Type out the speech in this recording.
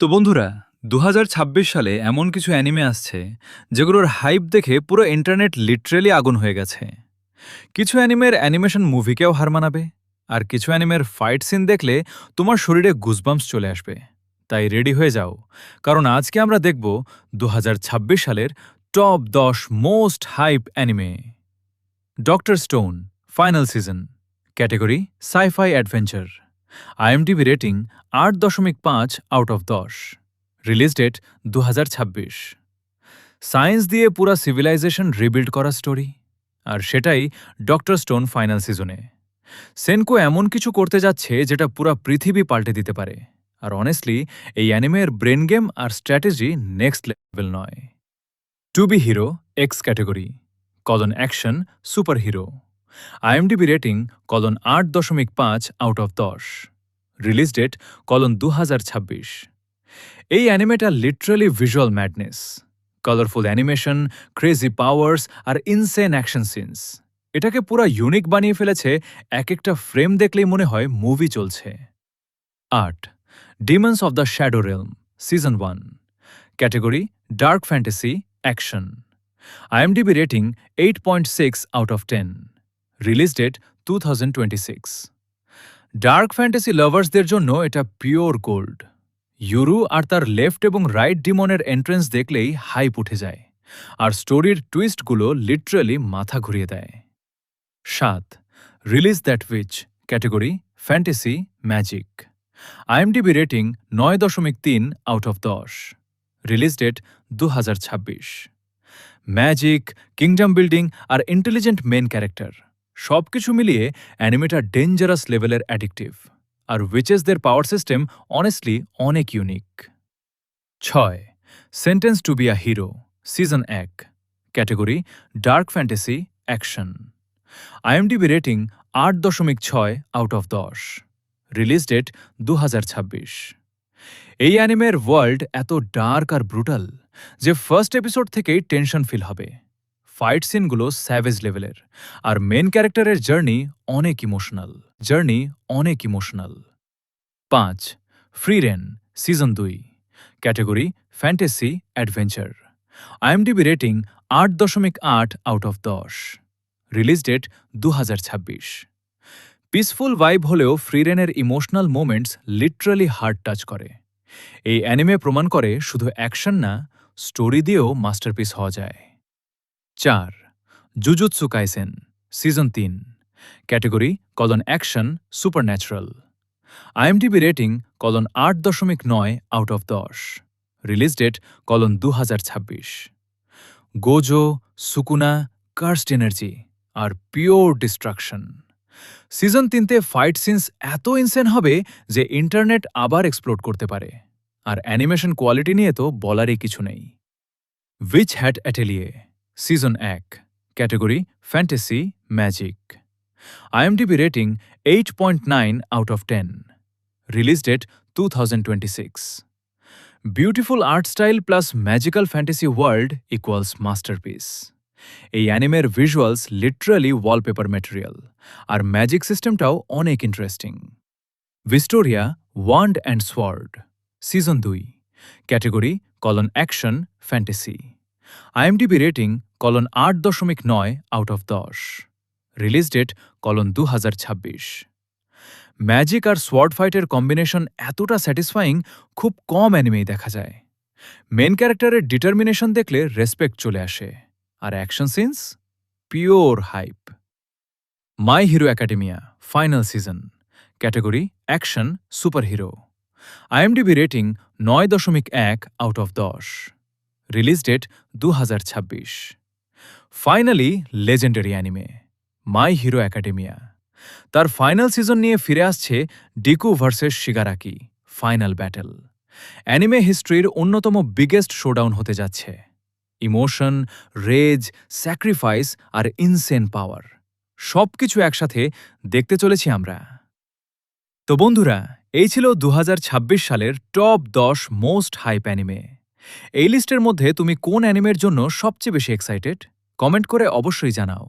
তো বন্ধুরা, ২০২৬ সালে এমন কিছু অ্যানিমে আসছে যেগুলোর হাইপ দেখে পুরো ইন্টারনেট লিটারেলি আগুন হয়ে গেছে। কিছু অ্যানিমের অ্যানিমেশন মুভিকেও হার মানাবে, আর কিছু অ্যানিমের ফাইট সিন দেখলে তোমার শরীরে গুজবাম্পস চলে আসবে। তাই রেডি হয়ে যাও, কারণ আজকে আমরা দেখব ২০২৬ সালের top ১০ most hype anime. Doctor Stone final season, category sci-fi adventure, IMDb rating ৮.৫ out of ১০, release date ২০২৬। Science দিয়ে পুরা সিভিলাইজেশন রিবিল্ড করা স্টোরি, আর সেটাই ডক্টর স্টোন ফাইনাল সিজনে। সেনকো এমন কিছু করতে যাচ্ছে যেটা পুরা পৃথিবী পাল্টে দিতে পারে, আর অনেস্টলি এই অ্যানিমের ব্রেন গেম আর স্ট্র্যাটেজি নেক্সট লেভেল নয়। To be hero X category, action super hero, IMDb rating ৮.৫ আউট অফ ১০, রিলিজ ডেট ২০২৬। এই অ্যানিমেটা literally visual madness, colourful animation, crazy powers আর ইনসেন অ্যাকশন সিনস। এটাকে পুরা ইউনিক বানিয়ে ফেলেছে, এক একটা ফ্রেম দেখলেই মনে হয় মুভি চলছে। ৮. Demons of the shadow realm season 1, category dark fantasy action, IMDb rating 8.6 out of 10, release date 2026। Dark fantasy লাভার্সদের জন্য এটা পিওর গোল্ড। ইউরু আর তার লেফট এবং রাইট ডিমনের এন্ট্রেন্স দেখলেই হাইপ উঠে যায়, আর স্টোরির টুইস্টগুলো লিটারালি মাথা ঘুরিয়ে দেয়। ৭. Release that witch, category fantasy magic, IMDb rating ৯.৩ out of ১০, release date ২০২৬। Magic, kingdom building R intelligent main character সবকিছু মিলিয়ে অ্যানিমেটা ডেঞ্জারাস লেভেলের অ্যাডিকটিভ, আর উইচেসদের পাওয়ার সিস্টেম অনেস্টলি অনেক unique. ৬. Sentence to be a hero season ১, category dark fantasy action, IMDb rating ৮.৬ out of ১০, release date ২০২৬। এই অ্যানিমের ওয়ার্ল্ড এত ডার্ক আর ব্রুটাল যে ফার্স্ট এপিসোড থেকেই টেনশন ফিল হবে। ফাইট সিনগুলো স্যাভেজ লেভেলের, আর মেন ক্যারেক্টারের জার্নি অনেক emotional. ৫. Frieren season ২, category fantasy adventure, IMDb rating ৮.৮ out of ১০, release date ২০২৬। Peaceful vibe হলেও ফ্রি রেনের emotional moments literally heart touch করে। এই অ্যানিমে প্রমাণ করে শুধু অ্যাকশন না, স্টোরি দিয়েও মাস্টারপিস হওয়া যায়। ৪. Jujutsu Kaisen season ৩, category action supernatural, IMDb rating ৮.৯ out of ১০, release date ২০২৬। Gojo, Sukuna, cursed energy আর পিওর ডিস্ট্রাকশন। সিজন ৩তে ফাইট সিনস এত ইনসেন হবে যে ইন্টারনেট আবার এক্সপ্লোড করতে পারে, আর অ্যানিমেশন কোয়ালিটি নিয়ে তো বলারই কিছু নেই। Witch hat atelier season ১, category fantasy magic, IMDb rating 8.9 out of 10, release date 2026। Beautiful art style plus magical fantasy world equals masterpiece. এই অ্যানিমের ভিজুয়ালস লিটারালি ওয়ালপেপার ম্যাটেরিয়াল, আর ম্যাজিক সিস্টেমটাও অনেক interesting. Vistoria wand and sword season ২, category action fantasy, IMDb rating ৮.৯ out of ১০, release date ২০২৬। Magic আর sword ফাইটের combination এতটা satisfying খুব কম অ্যানিমেই দেখা যায়। মেন ক্যারেক্টারের ডিটারমিনেশন দেখলে রেসপেক্ট চলে আসে, আর action scenes pure hype. My hero academia final season, category action super hero, IMDb rating ৯.১ out of ১০, release date ২০২৬। Finally legendary anime my hero academia তার ফাইনাল সিজন নিয়ে ফিরে আসছে Deku versus Shigaraki final battle. Anime হিস্ট্রির অন্যতম biggest showdown হতে যাচ্ছে। Emotion, rage, sacrifice আর ইনসেন পাওয়ার সবকিছু একসাথে দেখতে চলেছি আমরা। তো বন্ধুরা, এই ছিল ২০২৬ সালের টপ ১০ মোস্ট হাইপ অ্যানিমে। এই লিস্টের মধ্যে তুমি কোন অ্যানিমের জন্য সবচেয়ে বেশি এক্সাইটেড? কমেন্ট করে অবশ্যই জানাও।